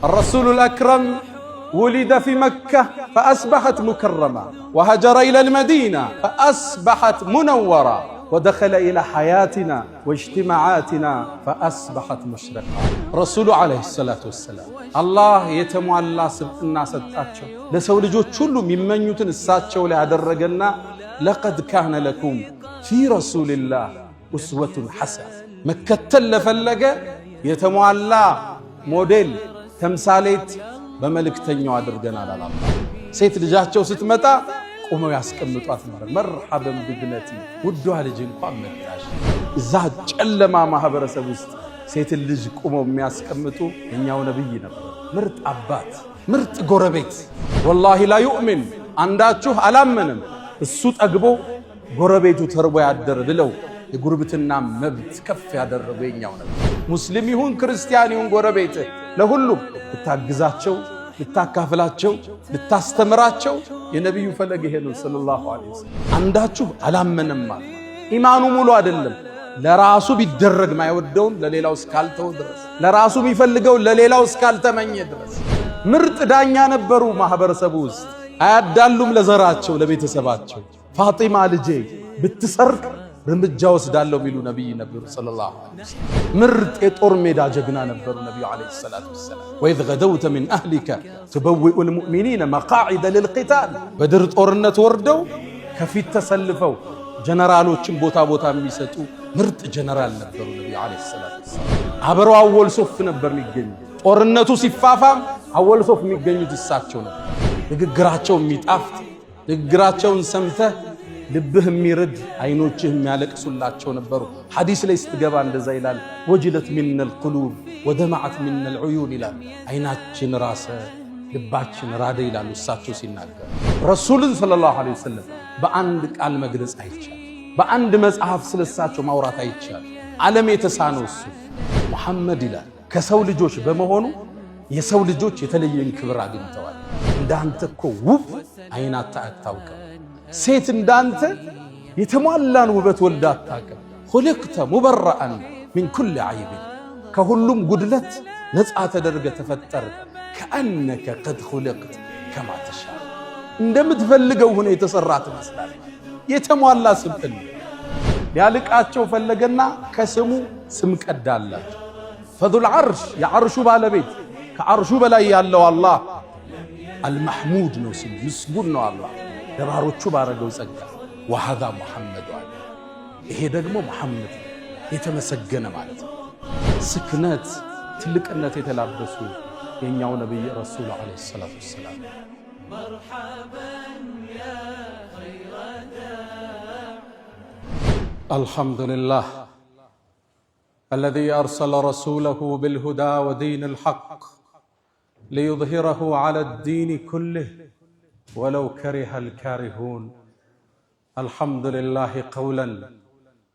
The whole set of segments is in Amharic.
الرسول الأكرم ولد في مكة فأصبحت مكرمة، وهجر إلى المدينة فأصبحت منورة، ودخل إلى حياتنا واجتماعاتنا فأصبحت مشرقة. رسول عليه الصلاة والسلام الله يتموالى الناس التاتشو لسول جو تشلو ممن يتن الساتشو لأدرجنا لقد كان لكم في رسول الله أسوة حسنة. مكتل فلقة يتموالى موديل تمثاليت بملكتنيو أدرجنا على الله. سيت لجاتشو ستمتا ቆመው ያስቀምጧት ማለት መርሐበን ቢብነቲ ውዷ ልጅ እንኳን መጣሽ። እዛ ጨለማ ማህበረሰብ ውስጥ ሴት ልጅ ቆመው የሚያስቀምጡ የኛው ነብይ ነበር። ምርጥ አባት፣ ምርጥ ጎረቤት። ወላሂ ላ ዩእሚን አንዳችሁ አላመንም እሱ ጠግቦ ጎረቤቱ ተርቦ ያደረ ብለው የጉርብትና መብት ከፍ ያደረገ የኛው ነብይ። ሙስሊም ይሁን ክርስቲያን ይሁን ጎረቤት ለሁሉም ልታግዛቸው፣ ልታካፍላቸው፣ ልታስተምራቸው የነብዩ ፈለግ ይሄ ነው ሰለላሁ ዐለይሂ ወሰለም። አንዳችሁ አላመነም ማለት ኢማኑ ሙሉ አይደለም። ለራሱ ቢደረግ ማይወደውን ለሌላው እስካልተው ድረስ፣ ለራሱ ቢፈልገው ለሌላው እስካልተመኘ ድረስ ምርጥ ዳኛ ነበሩ ማህበረሰቡ ውስጥ። አያዳሉም ለዘራቸው ለቤተሰባቸው። ፋጢማ ልጄ ብትሰርቅ እርምጃ ወስዳለሁ ሚሉ ነብይ ነበሩ ሰለላሁ ዐለይሂ ወሰለም። ምርጥ የጦር ሜዳ ጀግና ነበሩ ነብዩ ዐለይሂ ሰላቱ ወሰላም። ወኢዝ ገደውተ ሚን አህሊከ ቱበዊኡል ሙእሚኒነ መቃዒደ ሊልቂታል። በድር ጦርነት ወርደው ከፊት ተሰልፈው ጀነራሎችን ቦታ ቦታ የሚሰጡ ምርጥ ጀነራል ነበሩ ነብዩ ዐለይሂ ሰላቱ ወሰላም። አብረው አወል ሶፍ ነበር የሚገኙ። ጦርነቱ ሲፋፋም አወል ሶፍ የሚገኙት እሳቸው ነበር። ንግግራቸው የሚጣፍጥ፣ ንግግራቸውን ሰምተህ ልብህ የሚርድ፣ አይኖችህ የሚያለቅሱላቸው ነበሩ። ሐዲስ ላይ ስትገባ እንደዛ ይላል፣ ወጅለት ሚነል ቁሉብ ወደማዓት ሚነል ዑዩን ይላል። አይናችን ራሰ፣ ልባችን ራደ ይላሉ እሳቸው ሲናገሩ። ረሱልን ሰለላሁ ዐለይሂ ወሰለም በአንድ ቃል መግለጽ አይቻል፣ በአንድ መጽሐፍ ስለሳቸው ማውራት አይቻል። ዓለም የተሳነው እሱ ሙሐመድ ይላል። ከሰው ልጆች በመሆኑ የሰው ልጆች የተለየን ክብር አግኝተዋል። እንዳንተ እኮ ውብ አይናታ አታውቅም። ሴት እንዳንተ የተሟላን ውበት ወልዳ አታውቅም። ኹልቅተ ሙበረአን ሚን ኩል ዐይብ፣ ከሁሉም ጉድለት ነፃ ተደርገ ተፈጠር። ከአነከ ቀድ ኹልቅት ከማ ተሻ፣ እንደምትፈልገው ሆነ የተሰራ ትመስላለህ። የተሟላ ስብዕና ሊያልቃቸው ፈለገና ከስሙ ስም ቀዳላቸው። ፈዙል ዐርሽ፣ የዐርሹ ባለቤት ከዐርሹ በላይ ያለው አላህ አልመሕሙድ ነው ስሙ፣ ምስጉን ነው አላህ ለባሮቹ ባረገው ጸጋ። ወሃዛ ሙሐመድ አለ፣ ይሄ ደግሞ ሙሐመድ የተመሰገነ ማለት ነው። ስክነት ትልቅነት የተላበሱ የኛው ነብይ ረሱል ዐለይሂ ሰላቱ ወሰላም። አልሐምዱሊላህ አለዚ አርሰለ ረሱለሁ ቢልሁዳ ወዲኒል ሐቅ ሊዩዝሂረሁ ዐለ ዲኒ ኩሊህ ولو كره الكارهون. الحمد لله قولا،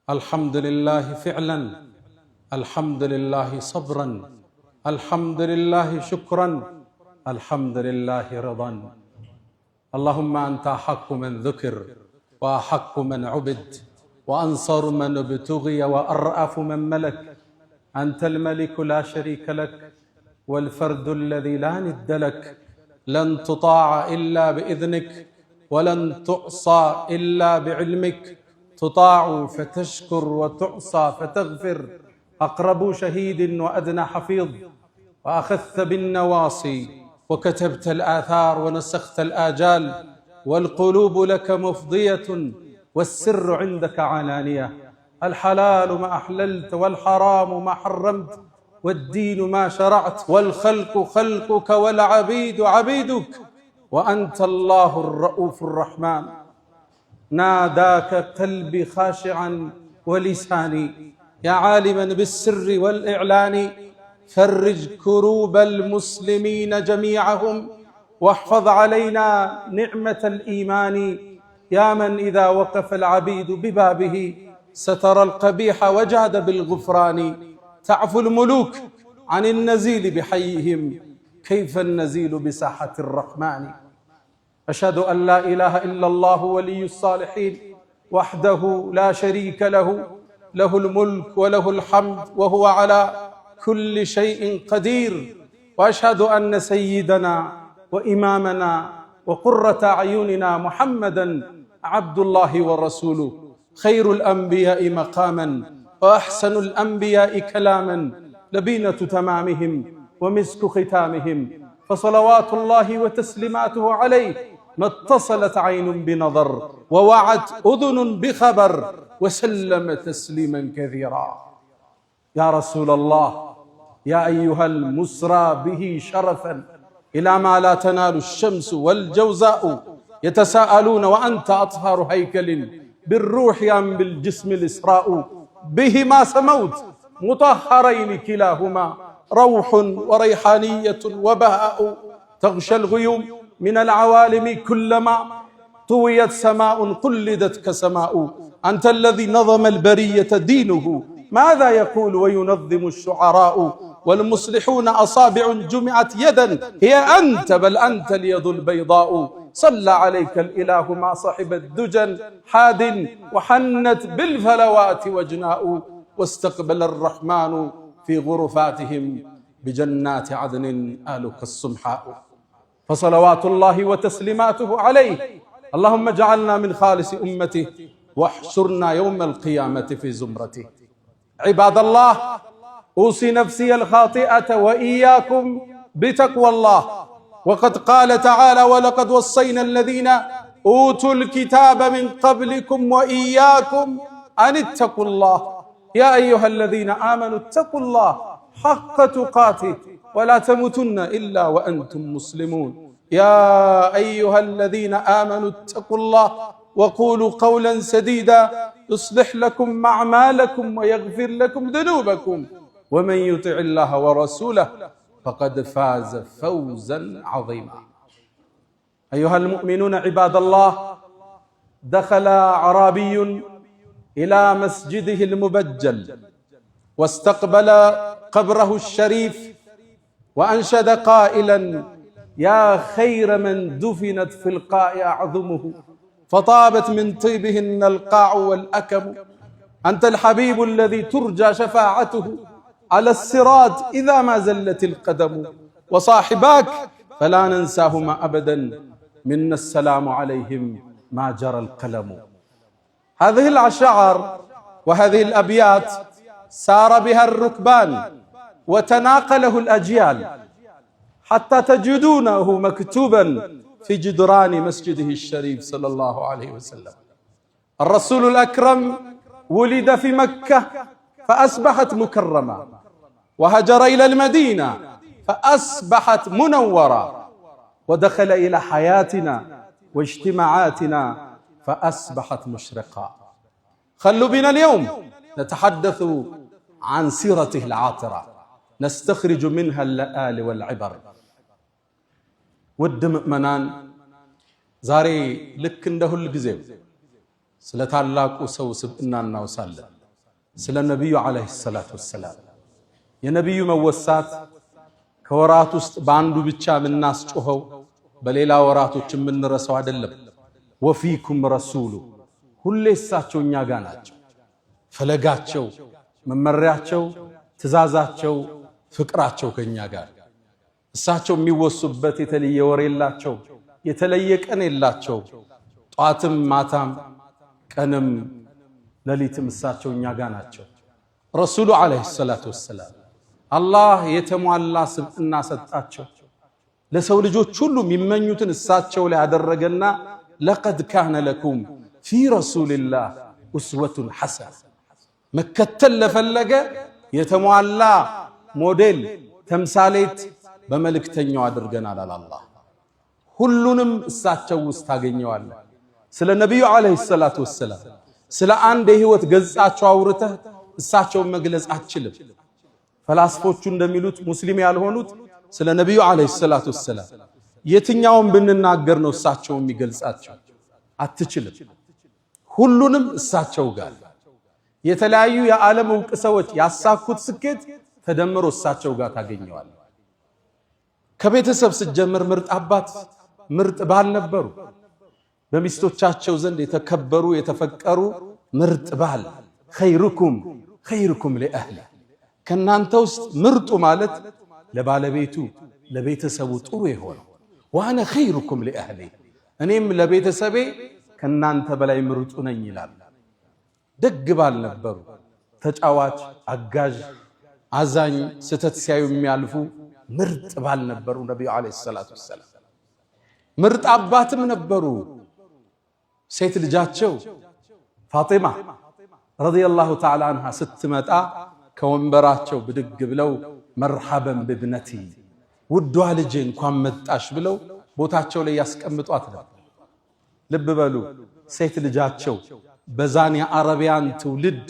الحمد لله فعلا، الحمد لله صبرا، الحمد لله شكرا، الحمد لله رضا. اللهم أنت أحق من ذكر وأحق من عبد وأنصر من ابتغي وأرأف من ملك. أنت الملك لا شريك لك والفرد الذي لا ند لك. لن تطاع إلا بإذنك ولن تعصى إلا بعلمك. تطاع فتشكر وتعصى فتغفر. أقرب شهيد وأدنى حفيظ. وأخذت بالنواصي وكتبت الآثار ونسخت الآجال. والقلوب لك مفضية والسر عندك علانية. الحلال ما أحللت والحرام ما حرمت والدين ما شرعت والخلق خلقك والعبيد عبيدك. وأنت الله الرؤوف الرحمن. ناداك قلبي خاشعا ولساني يا عالما بالسر والإعلان. فرج كروب المسلمين جميعهم واحفظ علينا نعمة الإيمان. يا من إذا وقف العبيد ببابه ستر القبيح وجاد بالغفران. تعفو الملوك عن النزيل بحيهم كيف النزيل بساحة الرحمن. أشهد أن لا إله إلا الله ولي الصالحين وحده لا شريك له. له الملك وله الحمد وهو على كل شيء قدير. وأشهد أن سيدنا وإمامنا وقرة أعيننا محمدا عبد الله ورسوله، خير الأنبياء مقاما وأحسن الأنبياء كلاما، لبينة تمامهم ومسك ختامهم، فصلوات الله وتسليماته عليه ما اتصلت عين بنظر ووعت أذن بخبر، وسلم تسليما كثيرا. يا رسول الله، يا أيها المسرى به شرفا إلى ما لا تنال الشمس والجوزاء، يتساءلون وأنت أطهر هيكل بالروح أم بالجسم الإسراء، بهما سموت مطهرين كلاهما، روح وريحانية وبهاء، تغشى الغيوم من العوالم كلما طويت سماء قلدت كسماء، أنت الذي نظم البرية دينه، ماذا يقول وينظم الشعراء، والمصلحون أصابع جمعت يدا، هي أنت بل أنت اليد البيضاء، صلى عليك الإله ما صحب الدجن حاد، وحنت بالفلوات وجناء، واستقبل الرحمن في غرفاتهم بجنات عدن آلك السمحاء، فصلوات الله وتسليماته عليه. اللهم اجعلنا من خالص أمته واحشرنا يوم القيامة في زمرته. عباد الله، أوصي نفسي الخاطئة وإياكم بتقوى الله، وقد قال تعالى: ولقد وصينا الذين أوتوا الكتاب من قبلكم وإياكم أن اتقوا الله، يا أيها الذين آمنوا اتقوا الله حق تقاته ولا تموتن إلا وأنتم مسلمون. يا أيها الذين آمنوا اتقوا الله وقولوا قولا سديدا يصلح لكم أعمالكم ويغفر لكم ذنوبكم، ومن يطع الله ورسوله فقد فاز فوزا عظيما. أيها المؤمنون عباد الله، دخل أعرابي إلى مسجده المبجل واستقبل قبره الشريف وأنشد قائلا: يا خير من دفنت في القاع أعظمه، فطابت من طيبهن القاع والأكم، أنت الحبيب الذي ترجى شفاعته على الصراط إذا ما زلت القدم، وصاحباك فلا ننساهما أبدا، منا السلام عليهم ما جرى القلم. هذه الأشعار وهذه الأبيات سار بها الركبان وتناقله الأجيال، حتى تجدونه مكتوبا في جدران مسجده الشريف صلى الله عليه وسلم. الرسول الأكرم ولد في مكة فأصبحت مكرمة، وهجر إلى المدينة فأصبحت منورة، ودخل إلى حياتنا واجتماعاتنا فأصبحت مشرقة. خلوا بنا اليوم نتحدث عن سيرته العاطرة، نستخرج منها اللآل والعبر. ود مؤمنان، زاري لك انده الجزيب سلة الله قصو سبقنا النوسال سلة النبي عليه الصلاة والسلام. يا نبي موسات كورات باندو بيتشا من الناس تشوهو بليلا وراتو من رسوا دلب، وفيكم رسوله كل ساتشو نياغاناتشو فلقاتشو ممرياتشو تزازاتشو فكراتشو كنياغان እሳቸው የሚወሱበት የተለየ ወሬ የላቸው፣ የተለየ ቀን የላቸው። ጧትም ማታም ቀንም ሌሊትም እሳቸው እኛ ጋር ናቸው። ረሱሉ አለይሂ ሰላቱ ወሰላም አላህ የተሟላ ስብዕና ሰጣቸው። ለሰው ልጆች ሁሉ የሚመኙትን እሳቸው ላይ ያደረገና ለቀድ ካነ ለኩም ፊ ረሱልላህ ኡስወቱን ሐሰና፣ መከተል ለፈለገ የተሟላ ሞዴል ተምሳሌት በመልእክተኛው አድርገናል አላህ። ሁሉንም እሳቸው ውስጥ ታገኘዋለህ። ስለ ነብዩ አለይሂ ሰላቱ ወሰላም ስለ አንድ የህይወት ገጻቸው አውርተህ እሳቸውን መግለጽ አትችልም። ፈላስፎቹ እንደሚሉት ሙስሊም ያልሆኑት ስለ ነብዩ አለይሂ ሰላቱ ወሰላም የትኛውን ብንናገር ነው እሳቸውን የሚገልጻቸው? አትችልም። ሁሉንም እሳቸው ጋር የተለያዩ የዓለም ዕውቅ ሰዎች ያሳኩት ስኬት ተደምሮ እሳቸው ጋር ታገኘዋለህ። ከቤተሰብ ስትጀምር ምርጥ አባት ምርጥ ባል ነበሩ። በሚስቶቻቸው ዘንድ የተከበሩ የተፈቀሩ ምርጥ ባል። ኸይሩኩም ኸይሩኩም ለአህሊ፣ ከናንተ ውስጥ ምርጡ ማለት ለባለቤቱ ለቤተሰቡ ጥሩ የሆነው ወአነ ኸይሩኩም ለአህሊ እኔም ለቤተሰቤ ከናንተ በላይ ምርጡ ነኝ ይላል። ደግ ባል ነበሩ። ተጫዋች፣ አጋዥ፣ አዛኝ፣ ስተት ሲያዩ የሚያልፉ ምርጥ ባል ነበሩ ነብዩ አለይሂ ሰላቱ ወሰለም። ምርጥ አባትም ነበሩ። ሴት ልጃቸው ፋጢማ ረዲየላሁ ተዓላ አንሃ ስትመጣ ከወንበራቸው ብድግ ብለው መርሐበን ብብነቲ ውዷ ልጄ እንኳን መጣሽ ብለው ቦታቸው ላይ ያስቀምጧት ነበር። ልብ በሉ ሴት ልጃቸው በዛን የአረቢያን ትውልድ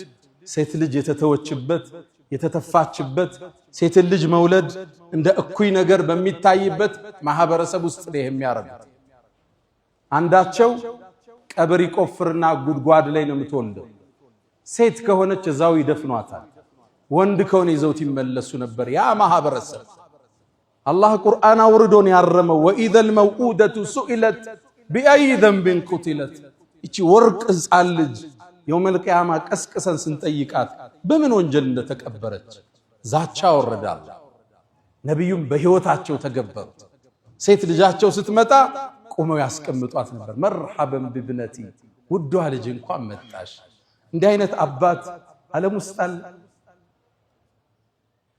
ሴት ልጅ የተተወችበት የተተፋችበት ሴት ልጅ መውለድ እንደ እኩይ ነገር በሚታይበት ማህበረሰብ ውስጥ ነው የሚያረጉት። አንዳቸው ቀብር ይቆፍርና ጉድጓድ ላይ ነው የምትወልደው። ሴት ከሆነች እዛው ይደፍኗታል። ወንድ ከሆነ ይዘውት ይመለሱ ነበር ያ ማህበረሰብ። አላህ ቁርአን አውርዶን ያረመው ወኢዘል መውኡደቱ ሱኢለት ቢአይ ዘንብን ቁትለት። እቺ ወርቅ ሕፃን ልጅ የውመል ቂያማ ቀስቅሰን ስንጠይቃት በምን ወንጀል እንደተቀበረች ዛቻ ወረዳል። ነብዩም በህይወታቸው ተገበሩት። ሴት ልጃቸው ስትመጣ ቆመው ያስቀምጧት ነበር። መርሐበን ብብነቲ ውዷ ልጅ እንኳን መጣሽ። እንዲህ አይነት አባት ዓለም ውስጥ አለ።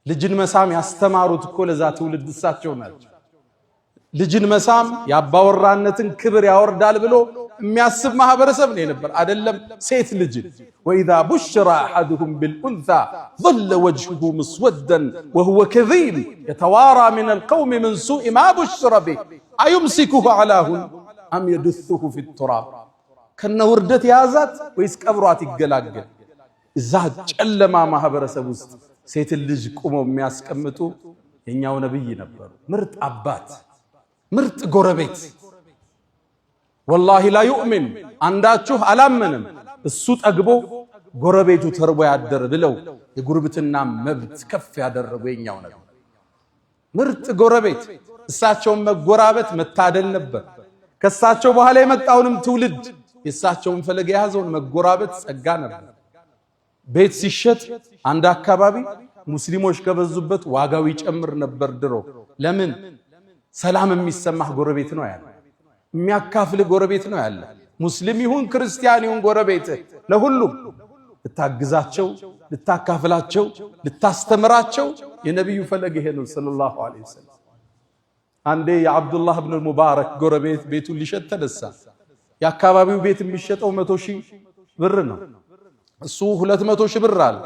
ልጅን መሳም ያስተማሩት እኮ ለዛ ትውልድ እሳቸው ናቸው። ልጅን መሳም የአባወራነትን ክብር ያወርዳል ብሎ የሚያስብ ማህበረሰብ ነው የነበር አይደለም። ሴት ልጅ ወኢዛ ቡሽራ አሐዱሁም ቢልኡንሳ ظل وجهه مسودا وهو كظيم يتوارى من القوم من سوء ما بشر به أيمسكه على هون أم يدثه في التراب ከነ ውርደት ያዛት ወይስ ቀብሯት ይገላገል? እዛ ጨለማ ማህበረሰብ ውስጥ ሴት ልጅ ቆመው የሚያስቀምጡ የኛው ነብይ ነበሩ። ምርጥ አባት፣ ምርጥ ጎረቤት። ወላሂ ላ ዩእሚን አንዳችሁ አላመንም እሱ ጠግቦ ጎረቤቱ ተርቦ ያደረ ብለው የጉርብትና መብት ከፍ ያደረጉ የኛው ነብይ ምርጥ ጎረቤት። እሳቸውን መጎራበት መታደል ነበር። ከሳቸው በኋላ የመጣውንም ትውልድ የሳቸውን ፈለግ የያዘውን መጎራበት ጸጋ ነበር። ቤት ሲሸጥ አንድ አካባቢ ሙስሊሞች ከበዙበት ዋጋው ይጨምር ነበር ድሮ። ለምን? ሰላም የሚሰማህ ጎረቤት ነው ያለ፣ የሚያካፍል ጎረቤት ነው ያለ። ሙስሊም ይሁን ክርስቲያን ይሁን ጎረቤት ለሁሉም ልታግዛቸው፣ ልታካፍላቸው፣ ልታስተምራቸው የነብዩ ፈለግ ይሄ ነው ሰለላሁ ዐለይሂ ወሰለም። አንዴ የአብዱላህ ኢብኑ ሙባረክ ጎረቤት ቤቱን ሊሸጥ ተነሳ። የአካባቢው ቤት የሚሸጠው 100,000 ብር ነው። እሱ 200,000 ብር አለ።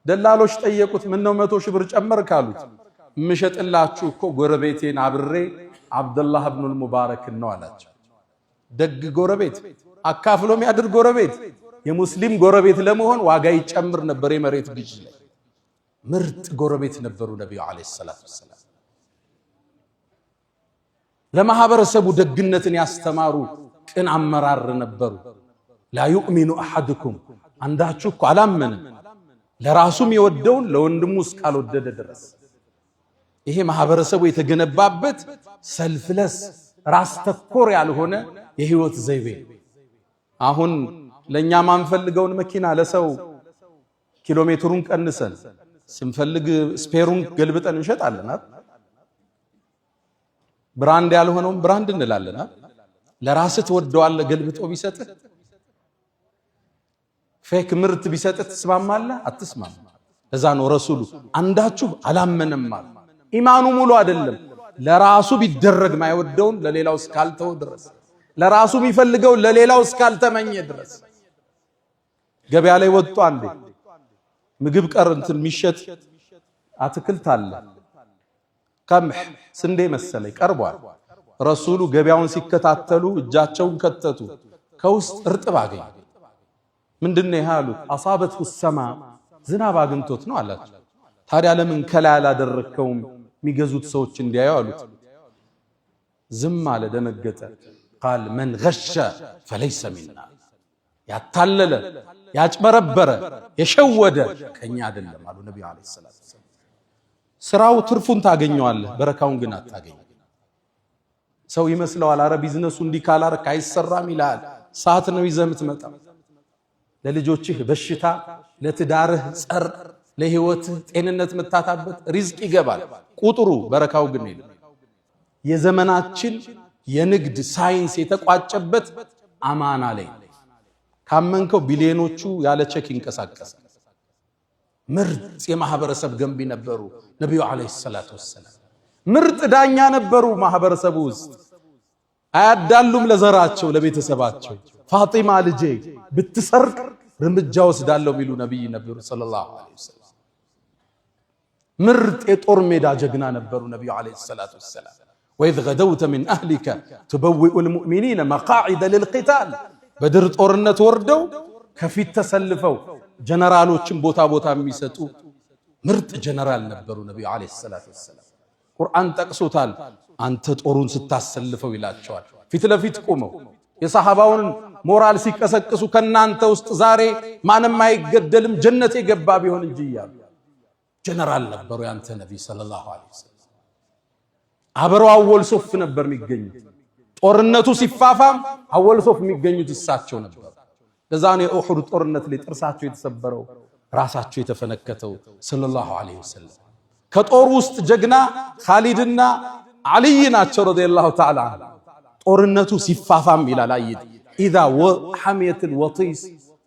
ደላሎች ጠየቁት፣ ምን ነው 100,000 ብር ጨመርክ አሉት። የምሸጥላችሁ እኮ ጎረቤቴን አብሬ አብዱላህ ኢብኑ ሙባረክ ነው አላቸው። ደግ ጎረቤት፣ አካፍሎ የሚያድር ጎረቤት። የሙስሊም ጎረቤት ለመሆን ዋጋ ይጨምር ነበር የመሬት ግዥ ላይ። ምርጥ ጎረቤት ነበሩ ነብዩ አለይሂ ሰላቱ ወሰላም። ለማህበረሰቡ ደግነትን ያስተማሩ ቅን አመራር ነበሩ። ላ ዩእሚኑ አሐዱኩም አንዳችሁ እኮ አላመንም ለራሱም የወደውን ለወንድሙ እስካልወደደ ድረስ። ይሄ ማህበረሰቡ የተገነባበት ሰልፍለስ ራስ ተኮር ያልሆነ የህይወት ዘይቤ። አሁን ለኛ ማንፈልገውን መኪና ለሰው ኪሎሜትሩን ቀንሰን ስንፈልግ ስፔሩን ገልብጠን እንሸጣለን። ብራንድ ያልሆነውን ብራንድ እንላለን። ለራስህ ትወደዋለህ ገልብጦ ቢሰጥህ። ፌክ ምርት ቢሰጥህ ትስማማለህ? አትስማማ። ለዛ ነው ረሱሉ አንዳችሁ አላመነም ማለት ኢማኑ ሙሉ አይደለም። ለራሱ ቢደረግ ማይወደውን ለሌላው እስካልተው ድረስ፣ ለራሱ የሚፈልገው ለሌላው እስካልተመኘ ድረስ። ገበያ ላይ ወጡ አንዴ ምግብ ቀርንትን የሚሸጥ አትክልት አለ። ቀምህ ስንዴ መሰለኝ ቀርቧል። ረሱሉ ገበያውን ሲከታተሉ እጃቸውን ከተቱ። ከውስጥ እርጥብ አገኙ። ምንድነው ያሉት? አሳበቱ ሰማ ዝናብ አግኝቶት ነው አላቸው። ታዲያ ለምን ከላይ አላደረከውም የሚገዙት ሰዎች እንዲያዩ አሉት። ዝም አለ፣ ደነገጠ። ቃል መን ገሸ ፈለይሰ ሚና ያታለለ ያጭበረበረ የሸወደ ከኛ አይደለም አሉ ነብዩ አለይሂ ሰላቱ ወሰለም። ስራው ትርፉን ታገኘዋለህ፣ በረካውን ግን አታገኝ። ሰው ይመስለዋል አረ ቢዝነሱ እንዲህ ካላረክ አይሰራም ይላል። ሰዓት ነው ይዘህ የምትመጣው። ለልጆችህ በሽታ፣ ለትዳርህ ጸር፣ ለህይወትህ ጤንነት የምታጣበት ሪዝቅ ይገባል። ቁጥሩ በረካው ግን የለም። የዘመናችን የንግድ ሳይንስ የተቋጨበት አማና ላይ ካመንከው ቢሊዮኖቹ ያለ ቼክ ይንቀሳቀሳል። ምርጥ የማህበረሰብ ገንቢ ነበሩ ነብዩ አለይሂ ሰላቱ ወሰለም። ምርጥ ዳኛ ነበሩ ማህበረሰቡ ውስጥ። አያዳሉም ለዘራቸው ለቤተሰባቸው። ፋጢማ ልጄ ብትሰርቅ እርምጃ ወስዳለሁ ሚሉ ነብይ ነበሩ ሰለላሁ ዐለይሂ ወሰለም። ምርጥ የጦር ሜዳ ጀግና ነበሩ ነብዩ አለይሂ ሰላቱ ወሰለም። ወኢዝ ገደውተ ሚን አህሊከ ቱበዊኡ ልሙእሚኒነ መቃዒደ ልልቂታል። በድር ጦርነት ወርደው ከፊት ተሰልፈው ጀነራሎችን ቦታ ቦታ የሚሰጡ ምርጥ ጀነራል ነበሩ ነብዩ አለይሂ ሰላቱ ወሰለም። ቁርአን ጠቅሶታል። አንተ ጦሩን ስታሰልፈው ይላቸዋል። ፊት ለፊት ቆመው የሰሃባውን ሞራል ሲቀሰቅሱ ከናንተ ውስጥ ዛሬ ማንም አይገደልም ጀነት የገባ ቢሆን እንጂ ይያሉ ጀነራል ነበሩ ያንተ ነብይ ሰለላሁ ዐለይሂ ወሰለም። አብረው አወል ሶፍ ነበር የሚገኙት። ጦርነቱ ሲፋፋም አወል ሶፍ የሚገኙት እሳቸው ነበር። ለዛ ነው የኡሁድ ጦርነት ላይ ጥርሳቸው የተሰበረው ራሳቸው የተፈነከተው ሰለላሁ ዐለይሂ ወሰለም። ከጦር ውስጥ ጀግና ኻሊድና አልይ ናቸው ረዲየላሁ ተዓላ ዐንሁ። ጦርነቱ ሲፋፋም ይላል አይድ ኢዛ ወሐሚየቱል ወጢስ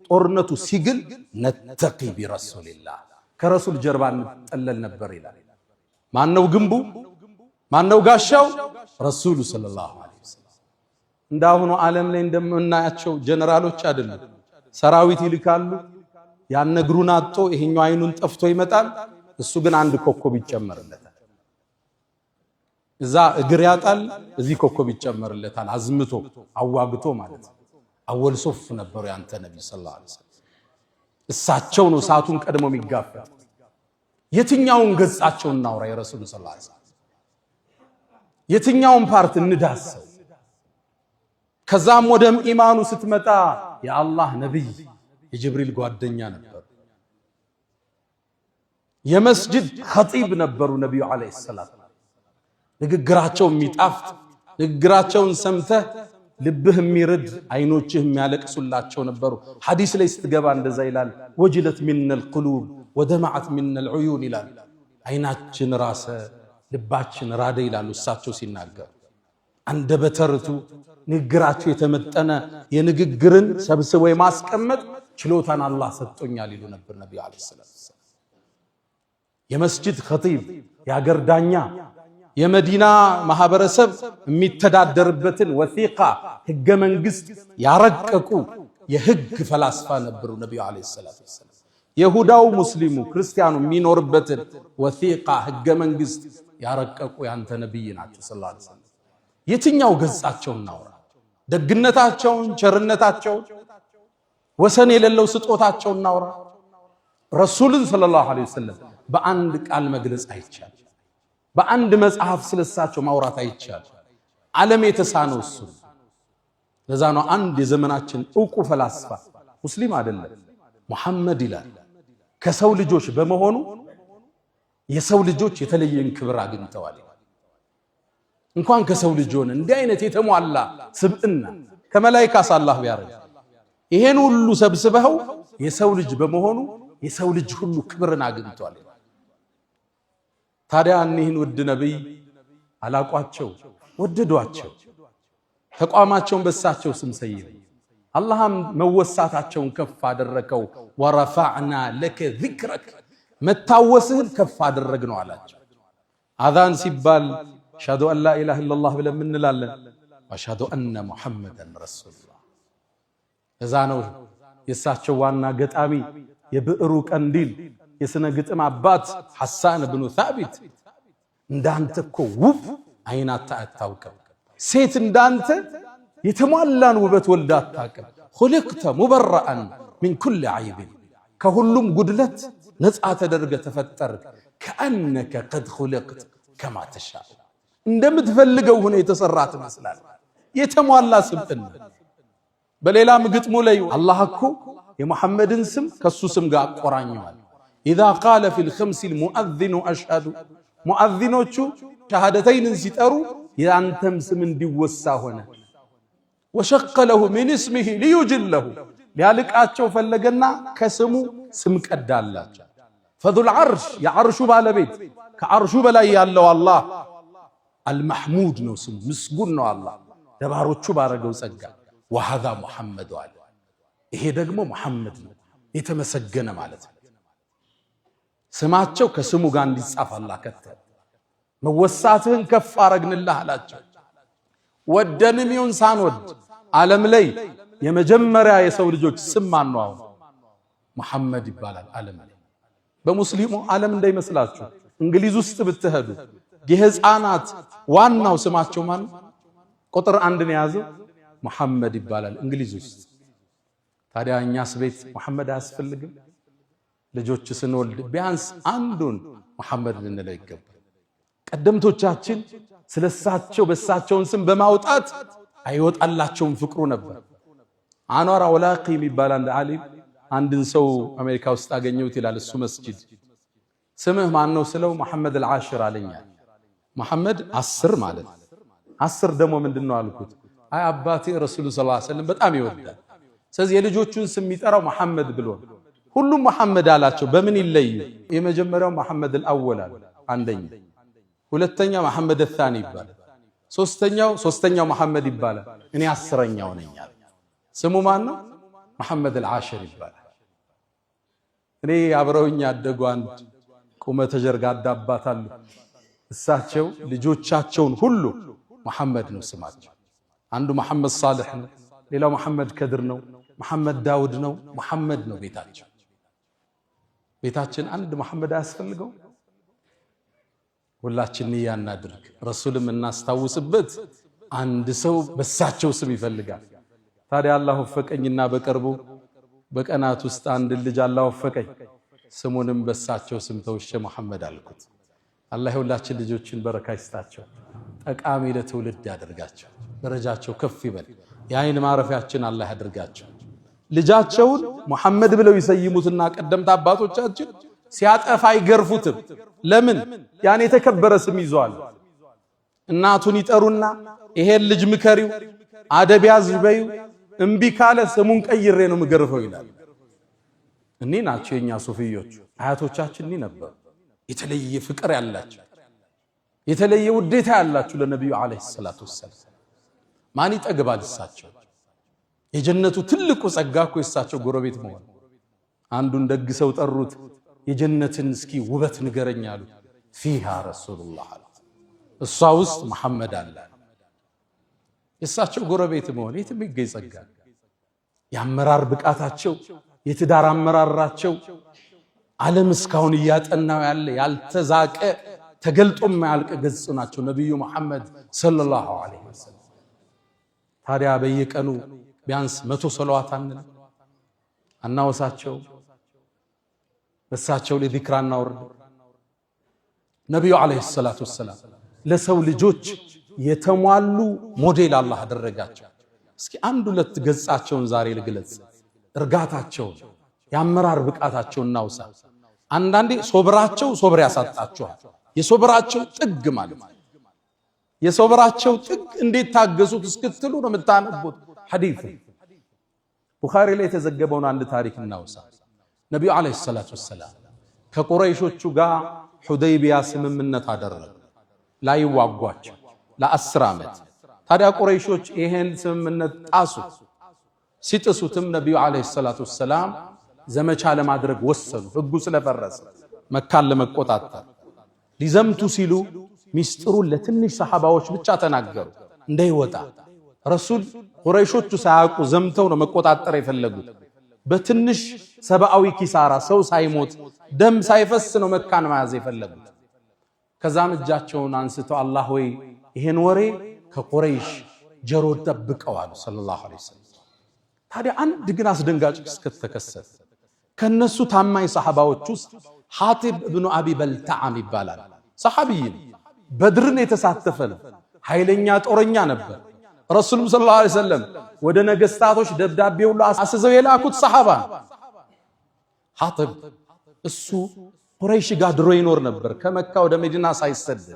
ጦርነቱ ሲግል ነተቂ ቢረሱልላህ ከረሱል ጀርባ እንጠለል ነበር ይላል። ማነው ግንቡ? ማነው ጋሻው? ረሱሉ ሰለላሁ ዐለይሂ ወሰለም። እንዳሁኑ ዓለም ላይ እንደምናያቸው ጀነራሎች አይደሉም። ሰራዊት ይልካሉ። ያን እግሩን አጥቶ ይሄኛው አይኑን ጠፍቶ ይመጣል። እሱ ግን አንድ ኮከብ ይጨመርለታል። እዛ እግር ያጣል፣ እዚህ ኮከብ ይጨመርለታል። አዝምቶ አዋግቶ ማለት ነው። አወል ሶፍ ነበሩ ያንተ ነብይ ሰለላሁ ዐለይሂ ወሰለም። እሳቸው ነው ሰዓቱን ቀድሞ የሚጋፈጥ። የትኛውን ገጻቸውን እናውራ የረሱል ሰለላሁ ዐለይሂ ወሰለም? የትኛውን ፓርት እንዳሰው? ከዛም ወደ ኢማኑ ስትመጣ የአላህ ነብይ የጅብሪል ጓደኛ ነበሩ። የመስጂድ ኸጢብ ነበሩ ነብዩ አለይሂ ሰላም። ንግግራቸው የሚጣፍጥ ንግግራቸውን ሰምተህ ልብህ የሚርድ አይኖችህ የሚያለቅሱላቸው ነበሩ። ሐዲስ ላይ ስትገባ እንደዛ ይላል። ወጅለት ሚነል ቁሉብ ወደማዓት ሚነል ዑዩን ይላል። አይናችን ራሰ ልባችን ራደ ይላሉ እሳቸው ሲናገሩ። አንደበተ ርቱዕ ንግግራቸው የተመጠነ የንግግርን ሰብስቦ የማስቀመጥ ችሎታን አላህ ሰጥቶኛል ይሉ ነበር ነብዩ አለይሂ ሰላም። የመስጂድ ኸጢብ የአገር ዳኛ የመዲና ማህበረሰብ የሚተዳደርበትን ወሲቃ ህገ መንግስት ያረቀቁ የህግ ፈላስፋ ነበሩ ነብዩ አለይሂ ሰላቱ ወሰለም። ይሁዳው ሙስሊሙ ክርስቲያኑ የሚኖርበትን ወሲቃ ህገ መንግስት ያረቀቁ ያንተ ነብይ ናቸው ሰለላሁ ዐለይሂ ወሰለም። የትኛው ገጻቸውን እናውራ? ደግነታቸውን፣ ቸርነታቸውን፣ ወሰን የሌለው ስጦታቸውን እናውራ? ረሱልን ሰለላሁ ዐለይሂ ወሰለም በአንድ ቃል መግለጽ አይቻልም። በአንድ መጽሐፍ ስለሳቸው ማውራት አይቻልም። ዓለም የተሳነው እሱ። ለዛ ነው አንድ የዘመናችን ዕውቁ ፈላስፋ ሙስሊም አይደለም ሙሐመድ ይላል። ከሰው ልጆች በመሆኑ የሰው ልጆች የተለየን ክብር አግኝተዋል። እንኳን ከሰው ልጅ ሆነ እንዲህ አይነት የተሟላ ስብዕና ከመላእክት አላህ ቢያረግ ይሄን ሁሉ ሰብስበው የሰው ልጅ በመሆኑ የሰው ልጅ ሁሉ ክብርን አግኝቷል። ታዲያ እኒህን ውድ ነብይ አላቋቸው፣ ወደዷቸው፣ ተቋማቸውን በሳቸው ስም ሰየሙ። አላህም መወሳታቸውን ከፍ አደረከው። ወረፋዕና ለከ ዚክረክ መታወስህን ከፍ አደረግነው አላቸው። አዛን ሲባል አሽሀዱ አን ላ ኢላሃ ኢለላህ ብለን እንላለን። ወአሽሀዱ አነ ሙሐመደን ረሱሉላህ። እዛ ነው የእሳቸው ዋና ገጣሚ የብዕሩ ቀንዲል የስነ ግጥም አባት ሐሳን ብኑ ሳቢት እንዳንተ እኮ ውብ አይናታ አታውቅም፣ ሴት እንዳንተ የተሟላን ውበት ወልዳ አታውቅም። ኹልቅተ ሙበረአን ሚን ኩል ዐይብ ከሁሉም ጉድለት ነፃ ተደርገ ተፈጠርክ። ከአነከ ቀድ ኹልቅት ከማ ተሻእ እንደምትፈልገው ሆነ የተሰራ ትመስላል። የተሟላ ስብዕና። በሌላም ግጥሙ ላይ አላህ እኮ የሙሐመድን ስም ከሱ ስም ጋር አቆራኘዋል። ኢዛ ቃለ ፊል ኸምሲል ሙአዚኑ አሽሀዱ ሙአዚኖቹ ሸሃደተይንን ሲጠሩ የአንተም ስም እንዲወሳ ሆነ። ወሸቀ ለሁ ሚን እስሚሂ ሊዩጅለሁ ሊያልቃቸው ፈለገና ከስሙ ስም ቀዳላቸው። ፈዙል ዐርሽ የዐርሹ ባለቤት ከአርሹ በላይ ያለው አላህ አልመሕሙድ ነው ስሙ፣ ምስጉን ነው አላህ ለባሮቹ ባረገው ጸጋ። ወሃዛ ሙሐመድ አለ ይሄ ደግሞ ሙሐመድ ነው የተመሰገነ ማለት ነው። ስማቸው ከስሙ ጋር እንዲጻፍ አላህ ከተለ። መወሳትህን ከፍ አረግንልህ አላቸው። ወደንም ይሁን ሳንወድ ዓለም ላይ የመጀመሪያ የሰው ልጆች ስም ማን ነው? አሁን ሙሐመድ ይባላል ዓለም ላይ። በሙስሊሙ ዓለም እንዳይመስላችሁ እንግሊዝ ውስጥ ብትሄዱ የህፃናት ዋናው ስማቸው ማን ቁጥር 1 ነው የያዘው ሙሐመድ ይባላል እንግሊዝ ውስጥ። ታዲያ እኛስ ቤት ሙሐመድ አያስፈልግም? ልጆች ስንወልድ ቢያንስ አንዱን ሙሐመድ ልንለው ይገባል። ቀደምቶቻችን ስለሳቸው በሳቸውን ስም በማውጣት አይወጣላቸውም ፍቅሩ ነበር። አንዋር አውላቂ የሚባል አንድ ዓሊም አንድን ሰው አሜሪካ ውስጥ አገኘሁት ይላል። እሱ መስጂድ ስምህ ማን ነው ስለው መሐመድ አልዓሽር አለኛል። መሐመድ 10 ማለት 10 ደግሞ ምንድነው አልኩት። አይ አባቴ ረሱል ሰለላሁ ዐለይሂ ወሰለም በጣም ይወዳል፣ ስለዚህ የልጆቹን ስም የሚጠራው መሐመድ ብሎ ሁሉም መሐመድ አላቸው። በምን ይለይ? የመጀመሪያው መሐመድ አልአወል አለ አንደኛ፣ ሁለተኛ መሐመድ الثاني ይባላል፣ ሶስተኛው መሐመድ ይባላል። እኔ 10ኛው ነኝ አለ። ስሙ ማን ነው? መሐመድ አልዓሽር ይባላል። እኔ አብረውኝ ያደጉ አንድ ቁመተ ጀርጋዳ አባት አሉ። እሳቸው ልጆቻቸውን ሁሉ መሐመድ ነው ስማቸው። አንዱ መሐመድ ሳልሕ ነው፣ ሌላው መሐመድ ከድር ነው፣ መሐመድ ዳውድ ነው፣ መሐመድ ነው ቤታቸው። ቤታችን አንድ መሐመድ አያስፈልገው? ሁላችን ንያ እናድርግ፣ ረሱልም እናስታውስበት። አንድ ሰው በሳቸው ስም ይፈልጋል። ታዲያ አላህ ወፈቀኝና በቅርቡ በቀናት ውስጥ አንድ ልጅ አላህ ወፈቀኝ። ስሙንም በሳቸው ስም ተውሼ መሐመድ አልኩት። አላህ ሁላችን ልጆችን በረካ ይስጣቸው፣ ጠቃሚ ለትውልድ ያደርጋቸው፣ ደረጃቸው ከፍ ይበል፣ የአይን ማረፊያችን አላህ ያደርጋቸው። ልጃቸውን መሐመድ ብለው ይሰይሙትና ቀደምት አባቶቻችን ሲያጠፋ አይገርፉትም። ለምን? ያን የተከበረ ስም ይዟል። እናቱን ይጠሩና ይሄን ልጅ ምከሪው፣ አደብ ያዝ በይው፣ እምቢ ካለ ስሙን ቀይሬ ነው ምገርፈው ይላል። እኒህ ናቸው የኛ ሱፊዮች። አያቶቻችን እኒህ ነበሩ። የተለየ ፍቅር ያላቸው፣ የተለየ ውዴታ ያላቸው ለነብዩ አለይሂ ሰላቱ ወሰለም። ማን ይጠግባል እሳቸው? የጀነቱ ትልቁ ጸጋ እኮ የእሳቸው ጎረቤት መሆን። አንዱን ደግ ሰው ጠሩት፣ የጀነትን እስኪ ውበት ንገረኝ አሉት። ፊሃ ረሱሉላህ አለ፣ እሷ ውስጥ መሐመድ አለ። የእሳቸው ጎረቤት መሆን የትም ይገኝ ጸጋ። የአመራር ብቃታቸው፣ የትዳር አመራራቸው ዓለም እስካሁን እያጠናው ያለ ያልተዛቀ ተገልጦ የማያልቅ ገጽ ናቸው ነብዩ መሐመድ ሰለላሁ ዐለይሂ ወሰለም። ታዲያ በየቀኑ ቢያንስ 100 ሰለዋት አናወሳቸው፣ በሳቸው ላይ ዚክር እናወርድ። ነብዩ ዐለይሂ ሰላቱ ወሰላም ለሰው ልጆች የተሟሉ ሞዴል አላህ አደረጋቸው። እስኪ አንድ ሁለት ገጻቸውን ዛሬ ልግለጽ። እርጋታቸውን፣ የአመራር ብቃታቸውን እናውሳ። አንዳንዴ ሶብራቸው ሶብር ያሳጣቸዋል። የሶብራቸው ጥግ ማለት የሶብራቸው ጥግ እንዴት ታገሱት እስክትሉ ነው የምታነቡት። ሐዲስ ቡኻሪ ላይ የተዘገበውን አንድ ታሪክ እናውሳ። ነብዩ አለይሂ ሰላቱ ወሰላም ከቁረይሾቹ ጋር ሁደይቢያ ስምምነት አደረጉ ላይዋጓቸው ለ10 ዓመት። ታዲያ ቁረይሾች ይሄን ስምምነት ጣሱ። ሲጥሱትም ነብዩ አለይሂ ሰላቱ ወሰላም ዘመቻ ለማድረግ ወሰኑ። ህጉ ስለፈረሰ መካን ለመቆጣጠር ሊዘምቱ ሲሉ ሚስጥሩን ለትንሽ ሰሃባዎች ብቻ ተናገሩ እንዳይወጣ። ረሱል ቁረይሾቹ ሳያውቁ ዘምተው ነው መቆጣጠር የፈለጉት። በትንሽ ሰብአዊ ኪሳራ ሰው ሳይሞት ደም ሳይፈስ ነው መካን መያዝ የፈለጉት። ከዛም እጃቸውን አንስተው አላህ ወይ ይሄን ወሬ ከቁረይሽ ጀሮ ጠብቀው አሉ ሰለላሁ ዐለይሂ ወሰለም። ታዲያ አንድ ግን አስደንጋጭ ክስተት ተከሰተ። ከነሱ ታማኝ ሰሃባዎች ውስጥ ሐቲብ ኢብኑ አቢ በልተዓም ይባላል። ሰሃቢይ በድርን የተሳተፈ ነው። ኃይለኛ ጦረኛ ነበር። ረሱሉም ሰለላሁ ዐለይሂ ወሰለም ወደ ነገስታቶች ደብዳቤ ሁሉ አስዘው የላኩት ሰሃባ ሐቲብ። እሱ ቁረይሽ ጋር ድሮ ይኖር ነበር ከመካ ወደ መዲና ሳይሰደድ።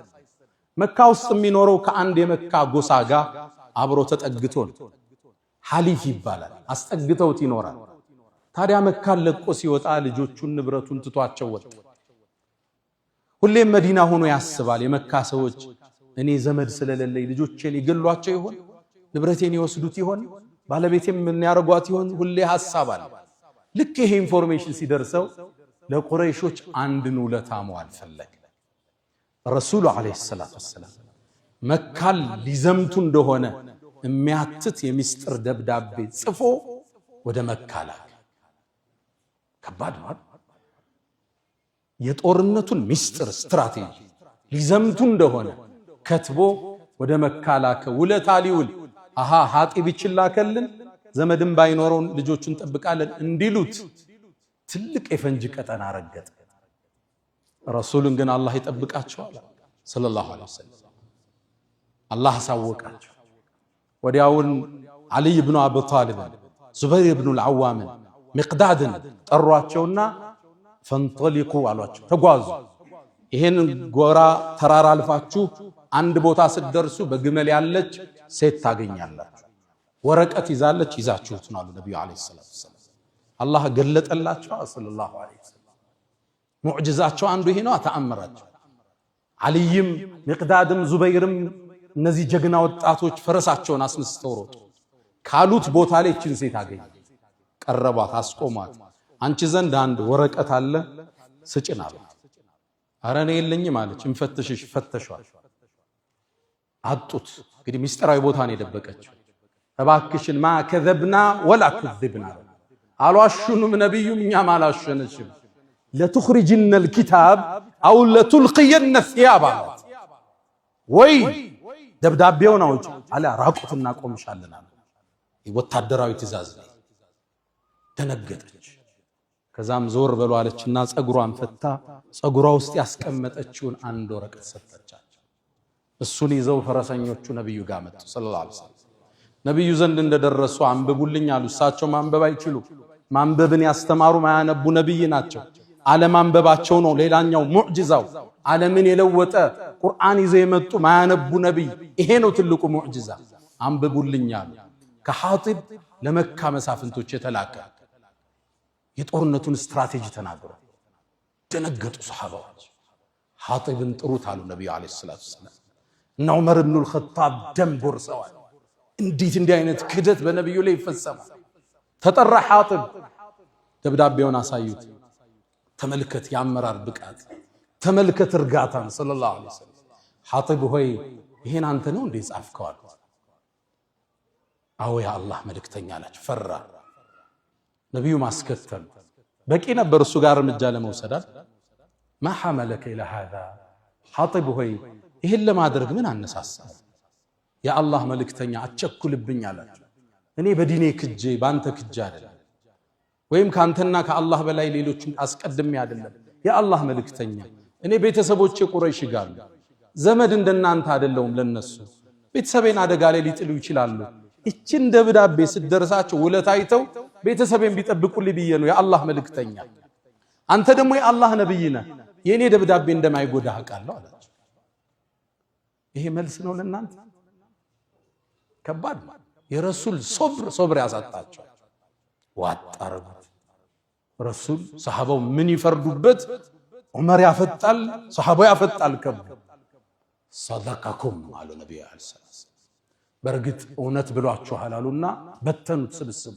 መካ ውስጥ የሚኖረው ከአንድ የመካ ጎሳ ጋር አብሮ ተጠግቶ ነው። ሐሊፍ ይባላል። አስጠግተውት ይኖራል። ታዲያ መካን ለቆ ሲወጣ ልጆቹን ንብረቱን ትቷቸው ወጣ። ሁሌም መዲና ሆኖ ያስባል። የመካ ሰዎች እኔ ዘመድ ስለሌለኝ ልጆቼን ይገሏቸው ይሆን? ንብረቴን ይወስዱት ይሆን? ባለቤቴም ምን ያረጓት ይሆን? ሁሌ ሐሳባል። ልክ ይሄ ኢንፎርሜሽን ሲደርሰው ለቁረይሾች አንድን ውለታ መዋል ፈለገ። ረሱሉ አለይሂ ሰላቱ ወሰላም መካል ሊዘምቱ እንደሆነ የሚያትት የሚስጥር ደብዳቤ ጽፎ ወደ መካ ላከ። ከባድ ነው። የጦርነቱን ሚስጥር ስትራቴጂ ሊዘምቱ እንደሆነ ከትቦ ወደ መካ ላከ። ውለታ ሊውል ሐጢብ ይችላከልን ዘመድም ባይኖረው ልጆቹን ጠብቃለን እንዲሉት ትልቅ የፈንጂ ቀጠና ረገጠ። ረሱልን ግን አላህ ይጠብቃቸዋል ሰለላሁ ዐለይሂ ወሰለም። አላህ አሳወቃቸው። ወዲያውን ዓሊ ብኑ አቢ ጣሊብ፣ ዙበይር ብኑ አልዓዋም፣ ሚቅዳድን ጠሯቸውና ፈንጠሊቁ አሏቸው፣ ተጓዙ። ይሄን ጎራ ተራራ አልፋችሁ አንድ ቦታ ስትደርሱ በግመል ያለች ሴት ታገኛላችሁ፣ ወረቀት ይዛለች፣ ይዛችሁት ነው አሉ ነብዩ አለይሂ ሰላቱ ወሰላም። አላህ ገለጠላቸው ሰለላሁ ዐለይሂ ወሰለም። ሙዕጅዛቸው አንዱ ይሄ ነው፣ ተአምራቸው። ዓሊይም ሚቅዳድም ዙበይርም እነዚህ ጀግና ወጣቶች ፈረሳቸውን አስነስተው ሮጡ። ካሉት ቦታ ላይ እችን ሴት አገኙ። ቀረቧት፣ አስቆሟት። አንቺ ዘንድ አንድ ወረቀት አለ ስጭን አሉት። ኧረ እኔ የለኝም አለች። እንፈትሽሽ ፈተሿል፣ አጡት። እንግዲህ ሚስጥራዊ ቦታ ነው የደበቀችው። እባክሽን ማ ከዘብና ወላ ከዝብና አልዋሹንም፣ ነብዩም እኛም አላሸነሽም። ለትኽሪጅነ الكتاب አው ለቱልቂየነ الثياب አላት። ወይ ደብዳቤውን አውጪ አለ፣ ራቁትና ቆምሻለን አለ። ወታደራዊ ትእዛዝ ነው። ደነገጠች። ከዛም ዞር በሉ አለችና ጸጉሯን ፈታ ጸጉሯ ውስጥ ያስቀመጠችውን አንድ ወረቀት ሰጠቻቸው። እሱን ይዘው ፈረሰኞቹ ነብዩ ጋር መጡ ሰለላሁ ዐለይሂ ወሰለም። ነብዩ ዘንድ እንደደረሱ አንብቡልኝ አሉ። እሳቸው ማንበብ አይችሉ፣ ማንበብን ያስተማሩ ማያነቡ ነብይ ናቸው። አለማንበባቸው ነው ሌላኛው ሙዕጂዛው። ዓለምን የለወጠ ቁርአን ይዘው የመጡ ማያነቡ ነብይ፣ ይሄ ነው ትልቁ ሙዕጂዛ። አንብቡልኝ አሉ። ከሐጢብ ለመካ መሳፍንቶች የተላከ የጦርነቱን ስትራቴጂ ተናገሩ። ደነገጡ ሱሐባዎች። ሐጢብን ጥሩት አሉ ነብዩ አለይሂ ሰላቱ ወሰላም። እና ዑመር ኢብኑ አልኸጣብ ደም ጎርሰዋል። እንዴት እንዲህ አይነት ክህደት በነብዩ ላይ ይፈጸማል? ተጠራ ሐጢብ። ደብዳቤውን አሳዩት። ተመልከት የአመራር ብቃት፣ ተመልከት እርጋታን ሰለላሁ ዐለይሂ ወሰለም። ሐጢብ ሆይ ይሄን አንተ ነው እንዴ ጻፍከው? አዎ ያ አላህ መልእክተኛ አላቸው። ፈራ። ነብዩ ማስከተሉ በቂ ነበር እሱ ጋር እርምጃ ለመውሰድ። ማ ሐመለከ ኢላ ሃዛ ሐጢብ ሆይ ይሄን ለማድረግ ምን አነሳሳ? ያ አላህ መልእክተኛ አትቸኩልብኝ አላቸው። እኔ በዲኔ ክጄ ባንተ ክጄ አይደለም፣ ወይም ካንተና ከአላህ በላይ ሌሎችን አስቀድሜ አይደለም። ያ አላህ መልእክተኛ እኔ ቤተሰቦቼ ቁረይሽ ጋር ዘመድ እንደናንተ አይደለሁም። ለነሱ ቤተሰቤን አደጋ ላይ ሊጥሉ ይችላሉ። እቺን ደብዳቤ ስትደርሳቸው ውለታ አይተው ቤተሰቤን ቢጠብቁልኝ ብዬ ነው የአላህ መልእክተኛ። አንተ ደግሞ የአላህ ነብይ ነህ፣ የኔ ደብዳቤ እንደማይጎዳ አውቃለሁ አላቸው። ይሄ መልስ ነው ለእናንተ? ከባድ ነው። የረሱል ሶብር ያሳጣቸው ዋጣረጉት። ረሱል ሰሃባው ምን ይፈርዱበት? ዑመር ያፈጣል፣ ሰሃባው ያፈጣል። ከብ ሰደቀኩም አሉ ነብዩ አለይሂ ሰላም። በርግጥ እውነት ብሏችኋል አሉና በተኑት ስብስቡ።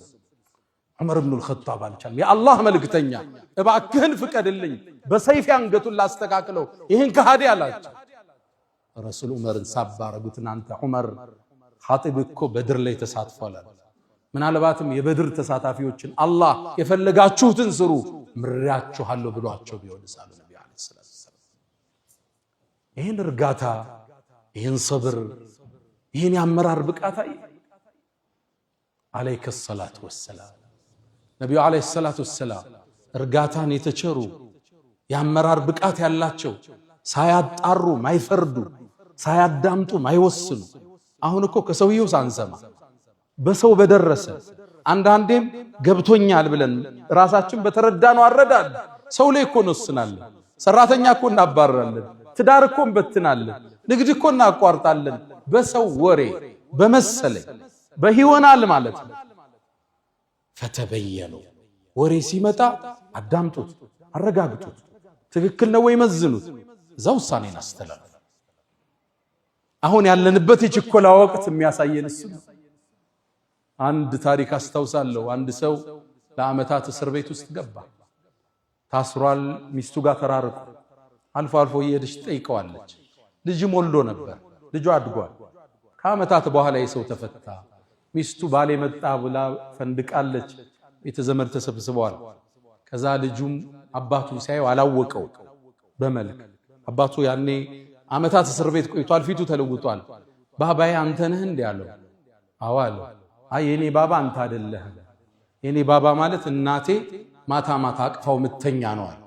ዑመር ኢብኑ አልኸጣብ አልቻለም። የአላህ መልእክተኛ እባክህን ፍቀድልኝ፣ በሰይፍ አንገቱን ላስተካክለው ይህን ከሃዲ አላቸው። ረሱል ዑመርን ሳባረጉት። አንተ ዑመር ሐጢብ እኮ በድር ላይ ተሳትፏል። ምናልባትም የበድር ተሳታፊዎችን አላህ የፈለጋችሁትን ስሩ ምሪያችኋለሁ ብሏቸው ቢሆንስ አሉ ነብዩ አለይሂ ሰላም። ይህን እርጋታ፣ ይህን ሰብር፣ ይህን የአመራር ብቃት አለይከ ሰላቱ ወሰላም። ነብዩ አለይሂ ሰላቱ ወሰላም እርጋታን የተቸሩ የአመራር ብቃት ያላቸው፣ ሳያጣሩ ማይፈርዱ፣ ሳያዳምጡ ማይወስኑ። አሁን እኮ ከሰውየው ሳንሰማ በሰው በደረሰ አንዳንዴም ገብቶኛል ብለን ራሳችን በተረዳነው አረዳድ ሰው ላይ እኮ እንወስናለን። ሰራተኛ እኮ እናባረራለን፣ ትዳር እኮ እንበትናለን፣ ንግድ እኮ እናቋርጣለን። በሰው ወሬ በመሰለኝ በህይወናል ማለት ነው። ፈተበየኑ ወሬ ሲመጣ አዳምጡት፣ አረጋግጡት። ትክክል ነው ወይ መዝኑት። እዛው ውሳኔን አስተላልፍ። አሁን ያለንበት የችኮላ ወቅት የሚያሳየን እሱ። አንድ ታሪክ አስታውሳለሁ። አንድ ሰው ለዓመታት እስር ቤት ውስጥ ገባ። ታስሯል። ሚስቱ ጋር ተራርቆ አልፎ አልፎ እየሄደች ጠይቀዋለች። ልጅም ወልዶ ነበር። ልጁ አድጓል። ከዓመታት በኋላ የሰው ተፈታ። ሚስቱ ባሌ መጣ ብላ ፈንድቃለች። ቤተዘመድ ተሰብስበዋል። ከዛ ልጁም አባቱን ሲያየው አላወቀው በመልክ። አባቱ ያኔ ዓመታት እስር ቤት ቆይቷል። ፊቱ ተለውጧል። ባባዬ አንተ ነህ እንዴ አለው። አዎ አለው። አይ የኔ ባባ አንተ አይደለህም። የኔ ባባ ማለት እናቴ ማታ ማታ አቅፋው ምተኛ ነው አለ።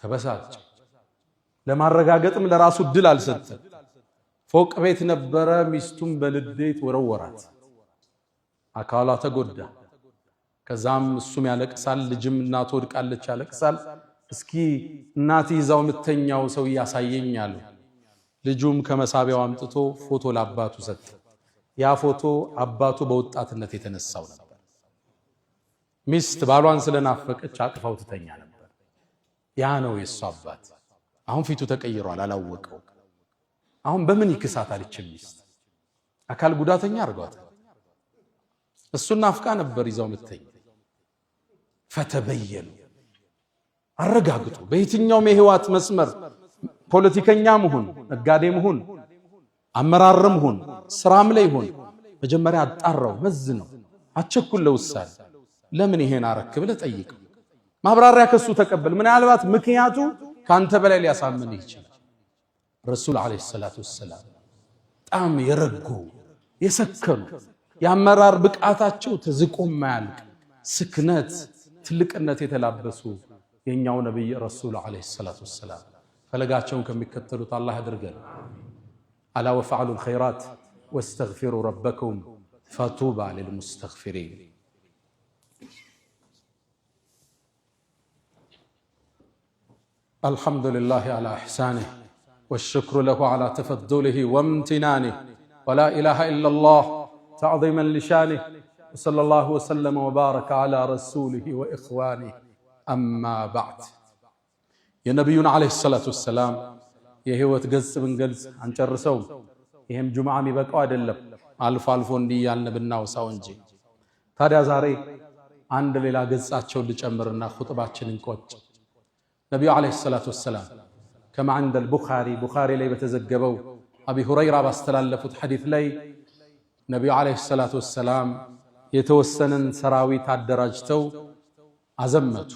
ተበሳጨ። ለማረጋገጥም ለራሱ ድል አልሰጠም። ፎቅ ቤት ነበረ። ሚስቱም በልዴት ወረወራት። አካሏ ተጎዳ። ከዛም እሱም ያለቅሳል። ልጅም እናቱ ወድቃለች ያለቅሳል። እስኪ እናት ይዛው ምተኛው ሰው ያሳየኛል። ልጁም ከመሳቢያው አምጥቶ ፎቶ ለአባቱ ሰጠ። ያ ፎቶ አባቱ በወጣትነት የተነሳው ነበር። ሚስት ባሏን ስለናፈቀች አቅፋው ትተኛ ነበር። ያ ነው የሱ አባት። አሁን ፊቱ ተቀይሯል፣ አላወቀው። አሁን በምን ይክሳት አለችም ሚስት። አካል ጉዳተኛ አርጓታል። እሱን ናፍቃ ነበር ይዛው ምተኛ። ፈተበየኑ አረጋግጡ። በየትኛውም የህይወት መስመር ፖለቲከኛም ሁን፣ ነጋዴም ሁን፣ አመራርም ሁን፣ ስራም ላይ ሁን፣ መጀመሪያ አጣራው፣ መዝነው፣ አቸኩል ለውሳኔ። ለምን ይሄን አረክ ብለህ ጠይቀው። ማብራሪያ ከሱ ተቀበል። ምናልባት ምክንያቱ ካንተ በላይ ሊያሳምን ይችላል። ረሱል አለይሂ ሰላቱ ወሰላም በጣም የረጉ የሰከኑ የአመራር ብቃታቸው ተዝቆ ማያልቅ ስክነት ትልቅነት የተላበሱ የኛው ነብይ ረሱል አለይሂ ሰላቱ ወሰላም ፈለጋቸውን ከሚከተሉት አላህ ያድርገን። አላ ወፈዐሉ الخيرات واستغفروا ربكم فطوبى للمستغفرين። الحمد لله على إحسانه والشكر له على تفضله وامتنانه ولا إله إلا الله تعظيما لشانه وصلى الله وسلم وبارك على رسوله وإخوانه أما بعد. يا نبينا عليه الصلاة والسلام የህይወት ገጽ ብንገልጽ አንጨርሰውም። ይሄም ጁምዓ የሚበቃው አይደለም፣ አልፎ አልፎ እንዲህ ያልን ብናወሳው እንጂ። ታዲያ ዛሬ አንድ ሌላ ገጻቸውን ልጨምርና ኹጥባችንን ቆጭ። ነብዩ አለይሂ ሰላቱ ወሰላም ከማ عند البخاري ቡኻሪ ላይ በተዘገበው አቢ ሁረይራ ባስተላለፉት ሐዲስ ላይ ነብዩ አለይሂ ሰላቱ ወሰላም የተወሰነን ሰራዊት አደራጅተው አዘመቱ።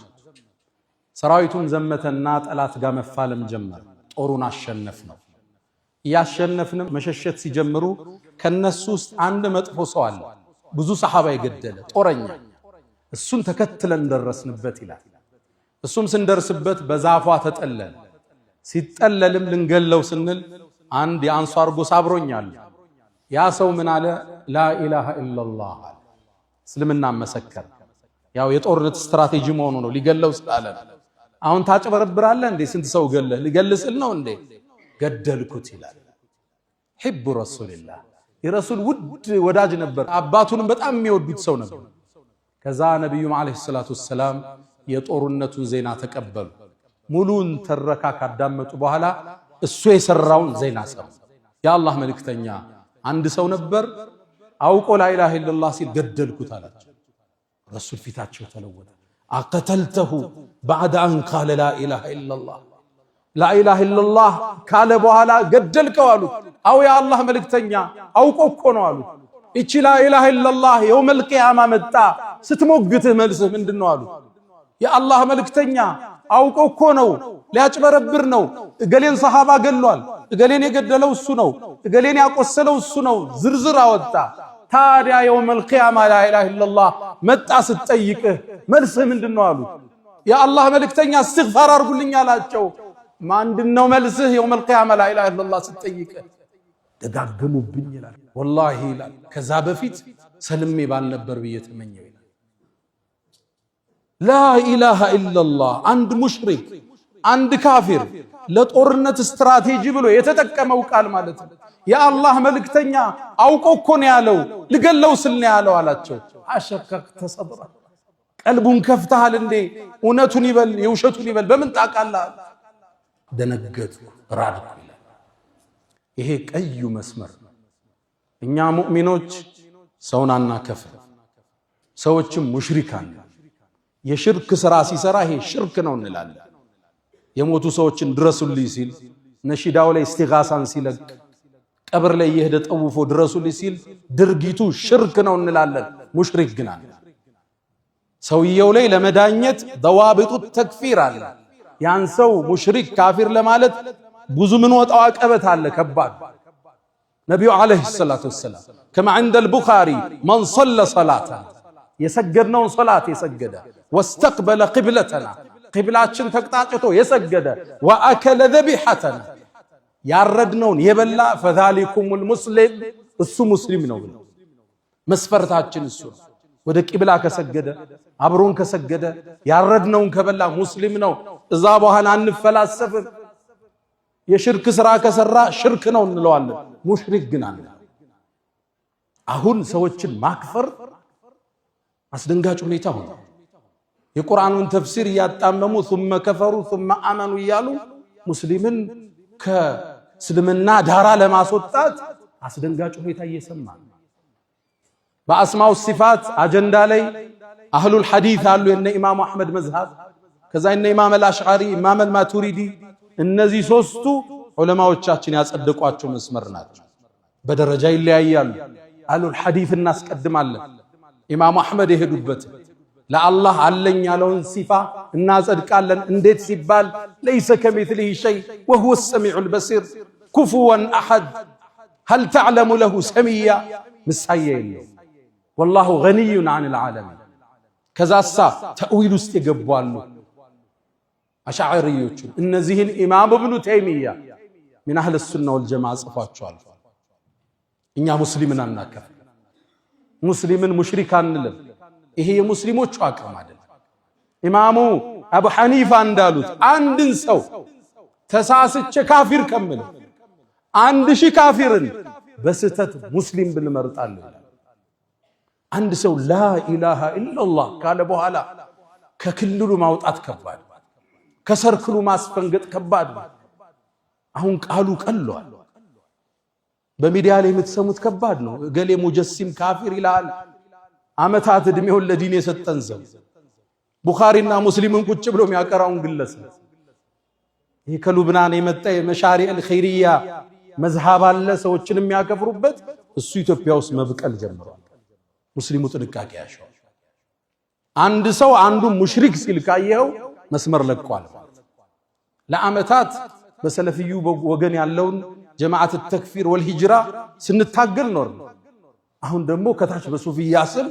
ሰራዊቱን ዘመተና ጠላት ጋር መፋለም ጀመረ። ጦሩን አሸነፍነው። ያሸነፍንም መሸሸት ሲጀምሩ ከነሱ ውስጥ አንድ መጥፎ ሰው አለ፣ ብዙ ሰሃባ የገደለ ጦረኛ። እሱን ተከትለን ደረስንበት ይላል። እሱም ስንደርስበት በዛፏ ተጠለለ። ሲጠለልም ልንገለው ስንል አንድ የአንሷር ጎሳ አብሮኛል። ያ ሰው ምን አለ? ላ ኢላሃ ኢላላህ አለ። እስልምና መሰከረ። ያው የጦርነት ስትራቴጂ መሆኑ ነው። ሊገለው ስላለ አሁን ታጭበረብራለህ እንዴ? ስንት ሰው ገለህ? ሊገልስል ነው እንዴ? ገደልኩት ይላል። ሒቡ ረሱልላህ የረሱል ውድ ወዳጅ ነበር። አባቱንም በጣም የሚወዱት ሰው ነበር። ከዛ ነብዩም አለይሂ ሰላቱ ወሰላም የጦርነቱን ዜና ተቀበሉ። ሙሉን ተረካ ካዳመጡ በኋላ እሱ የሰራውን ዜና ሰሙ። የአላህ መልእክተኛ አንድ ሰው ነበር አውቆ ላ ኢላሃ ኢላላህ ሲል ገደልኩት አላቸው። ረሱል ፊታቸው ተለወጠ። አቀተልተሁ ባዕድ አን ቃለ ላ ኢላሃ ኢላላህ ላ ኢላሃ ኢላላህ ካለ በኋላ ገደልከው አሉት። አው የአላህ መልእክተኛ አውቆ እኮ ነው አሉት። እቺ ላ ኢላሃ ኢላላህ የውመል ቂያማ መጣ ስትሞግትህ መልስህ ምንድነው አሉት። የአላህ መልእክተኛ አውቆ እኮ ነው፣ ሊያጭበረብር ነው። እገሌን ሰሃባ ገሏል፣ እገሌን የገደለው እሱ ነው፣ እገሌን ያቆሰለው እሱ ነው፣ ዝርዝር አወጣ። ታዲያ የውመል ቂያማ ላ ኢላሃ ኢላላህ መጣ ስትጠይቅህ መልስህ ምንድነው አሉት። የአላህ መልእክተኛ እስትግፋር አድርጉልኝ አላቸው። ምንድነው መልስህ? የውመል ቂያማ ላ ኢላሃ ኢላላህ ስትጠይቅህ ደጋገሙብኝ ይላል። ወላሂ ይላል ከዛ በፊት ሰልሜ ባልነበር ብዬ ተመኘው ይላል። ላ ኢላሃ ኢላላህ አንድ ሙሽሪክ አንድ ካፊር ለጦርነት ስትራቴጂ ብሎ የተጠቀመው ቃል ማለት ነው። የአላህ መልእክተኛ አውቆ እኮ ነው ያለው፣ ልገለው ስል ነው ያለው አላቸው። አሸከክተ ሰድራ ቀልቡን ከፍተሃል እንዴ? እውነቱን ይበል የውሸቱን ይበል በምን ታውቃለህ? ደነገጥኩ ራድኩ ይላል። ይሄ ቀዩ መስመር እኛ ሙእሚኖች ሰውን አናከፍር፣ ሰዎችም ሙሽሪካን የሽርክ ስራ ሲሰራ ይሄ ሽርክ ነው እንላለን። የሞቱ ሰዎችን ድረሱልኝ ሲል ነሺዳው ላይ እስቲጋሳን ሲለቅ ቀብር ላይ የሄደ ጠውፎ ድረሱልኝ ሲል ድርጊቱ ሽርክ ነው እንላለን። ሙሽሪክ ግን አለ። ሰውየው ላይ ለመዳኘት ضوابط ተክፊር አለ። ያን ሰው ሙሽሪክ ካፊር ለማለት ብዙ ምን ወጣው አቀበት አለ ከባድ። ነብዩ አለይሂ ሰላቱ ወሰለም كما عند البخاري من صلى صلاتنا የሰገድነውን ሶላት የሰገደ واستقبل قبلتنا ቂብላችን ተቅጣጭቶ የሰገደ واكل ذبيحتنا ያረድነውን የበላ فذلكم المسلم እሱ ሙስሊም ነው ብለው መስፈርታችን እሱ ነው። ወደ ቂብላ ከሰገደ አብሮን ከሰገደ ያረድነውን ከበላ ሙስሊም ነው። እዛ በኋላ አንፈላሰፍም። የሽርክ ስራ ከሰራ ሽርክ ነው እንለዋለን። ሙሽሪክ ግን አለ። አሁን ሰዎችን ማክፈር አስደንጋጭ ሁኔታ ሆነ። የቁርአኑን ተፍሲር እያጣመሙ ثم كفروا ثم آمنوا እያሉ ሙስሊምን ከእስልምና ዳራ ለማስወጣት አስደንጋጭ ሁኔታ እየሰማ በአስማው ሲፋት አጀንዳ ላይ አህሉል ሐዲስ አሉ። የነ ኢማሙ አህመድ መዝሃብ ከዛ የነ ኢማም አልአሽዓሪ ኢማም አልማቱሪዲ እነዚህ ሶስቱ ዑለማዎቻችን ያጸደቋቸው መስመር ናቸው። በደረጃ ይለያያሉ። አህሉል ሐዲስ እናስቀድማለን። ኢማሙ አህመድ የሄዱበት ለአላህ አለኝ ያለውን ሲፋ እናጸድቃለን። እንዴት ሲባል ለይሰ ከሚስሊሂ ሸይ ወሁወ ሰሚዑል በሲር ኩፉወን አሐድ هل تعلم له سميا ምሳያ የለው والله غني عن العالمين። ከዛሳ ተእዊል ውስጥ ይገባሉ አሽዓሪዮቹ። እነዚህን ኢማም ኢብኑ ተይሚያ من اهل السنه والجماعه ጽፏቸዋል። እኛ ሙስሊምን አናከፍ፣ ሙስሊምን ሙሽሪክ አንልም። ይሄ የሙስሊሞቹ አቅም አይደለም። ኢማሙ አቡ ሐኒፋ እንዳሉት አንድን ሰው ተሳስቼ ካፊር ከምል 1000 ካፊርን በስተት ሙስሊም ብንመርጣለን። አንድ ሰው ላ ኢላሃ ኢላላህ ካለ በኋላ ከክልሉ ማውጣት ከባድ፣ ከሰርክሉ ማስፈንገጥ ከባድ። አሁን ቃሉ ቀሏል። በሚዲያ ላይ የምትሰሙት ከባድ ነው። እገሌ ሙጀሲም ካፊር ይላል። አመታት እድሜውን ለዲን የሰጠን ሰው ቡኻሪና ሙስሊምን ቁጭ ብሎ የሚያቀራውን ግለሰብ ይሄ ከሉብናን የመጣ የመሻሪዕ አልኸይሪያ መዝሃብ አለ ሰዎችን የሚያከፍሩበት። እሱ ኢትዮጵያ ውስጥ መብቀል ጀምሯል። ሙስሊሙ ጥንቃቄ ያሻው። አንድ ሰው አንዱ ሙሽሪክ ሲል ካየው መስመር ለቋል። ለአመታት በሰለፊዩ ወገን ያለውን ጀማዓት ተክፊር ወልሂጅራ ስንታገል ኖር። አሁን ደግሞ ከታች በሱፊያ ስም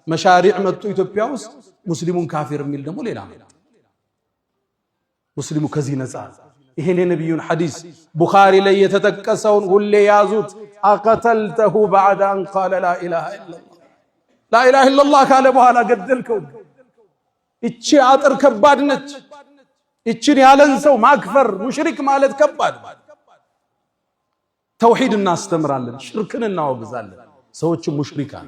መሻሪዕ መጡ ኢትዮጵያ ውስጥ ሙስሊሙን ካፊር የሚል ደግሞ ሌላ ነው። ሙስሊሙ ከዚህ ነፃ። ይሄን የነብዩን ሐዲስ ቡኻሪ ላይ የተጠቀሰውን ሁሌ ያዙት። አቀተልተሁ بعد ان قال لا اله الا الله لا اله الا الله ካለ በኋላ ገደልከው። እቺ አጥር ከባድ ነች። እቺን ያለን ሰው ማክፈር ሙሽሪክ ማለት ከባድ። ተውሂድ እናስተምራለን፣ ሽርክን እናወግዛለን። ሰዎች ሙሽሪካን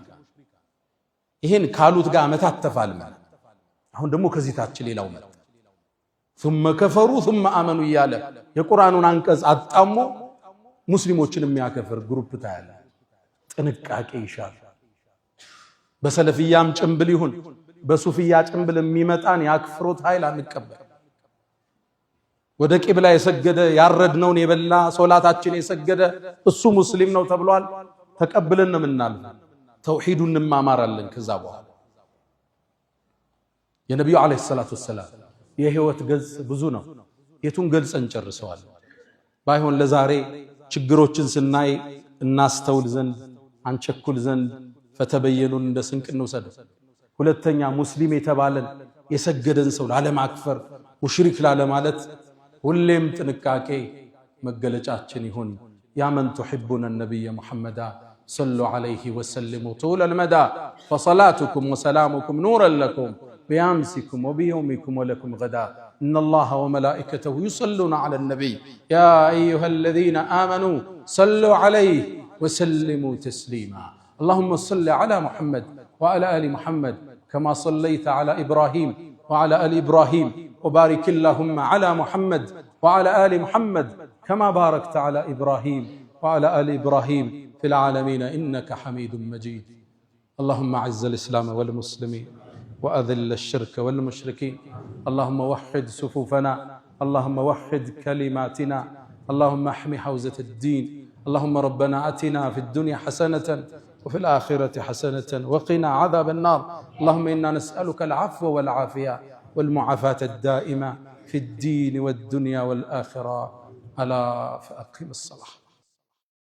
ይሄን ካሉት ጋር አመታት ተፋልመን አሁን ደግሞ ከዚህ ታች ሌላው መጣ። ثم كفروا ثم آمنوا እያለ የቁርአኑን አንቀጽ አጣሞ ሙስሊሞችን የሚያከፍር ግሩፕ ታያለ። ጥንቃቄ ይሻል። በሰለፊያም ጭምብል ይሁን በሱፊያ ጭምብል የሚመጣን ያክፍሮት ኃይል አንቀበል። ወደ ቂብላ የሰገደ ያረድነውን የበላ ሶላታችን የሰገደ እሱ ሙስሊም ነው ተብሏል። ተቀብለን ነው የምናልፍ። ተውሂዱን እንማማራለን። ከዛ በኋላ የነብዩ አለይሂ ሰላቱ ወሰለም የህይወት ገጽ ብዙ ነው። የቱን ገልጸን ጨርሰዋል? ባይሆን ለዛሬ ችግሮችን ስናይ እናስተውል ዘንድ አንቸኩል ዘንድ ፈተበየኑን እንደ ስንቅ እንውሰድ። ሁለተኛ ሙስሊም የተባለን የሰገደን ሰው ላለማክፈር ሙሽሪክ ላለማለት ሁሌም ጥንቃቄ መገለጫችን ይሁን። ያ መን تحبون النبي محمد صلوا عليه وسلموا طول المدى فصلاتكم وسلامكم نورا لكم بأمسكم وبيومكم ولكم غدا إن الله وملائكته يصلون على النبي يا أيها الذين آمنوا صلوا عليه وسلموا تسليما اللهم صل على محمد وعلى آل محمد كما صليت على إبراهيم وعلى آل إبراهيم، وبارك اللهم على محمد وعلى آل محمد كما باركت على إبراهيم وعلى آل إبراهيم في العالمين إنك حميد مجيد. اللهم أعز الإسلام والمسلمين وأذل الشرك والمشركين. اللهم وحد صفوفنا، اللهم وحد كلماتنا، اللهم احم حوزة الدين. اللهم ربنا آتنا في الدنيا حسنة وفي الآخرة حسنة وقنا عذاب النار. اللهم إنا نسألك العفو والعافية والمعافاة الدائمة في الدين والدنيا والآخرة. ألا فأقم الصلاة.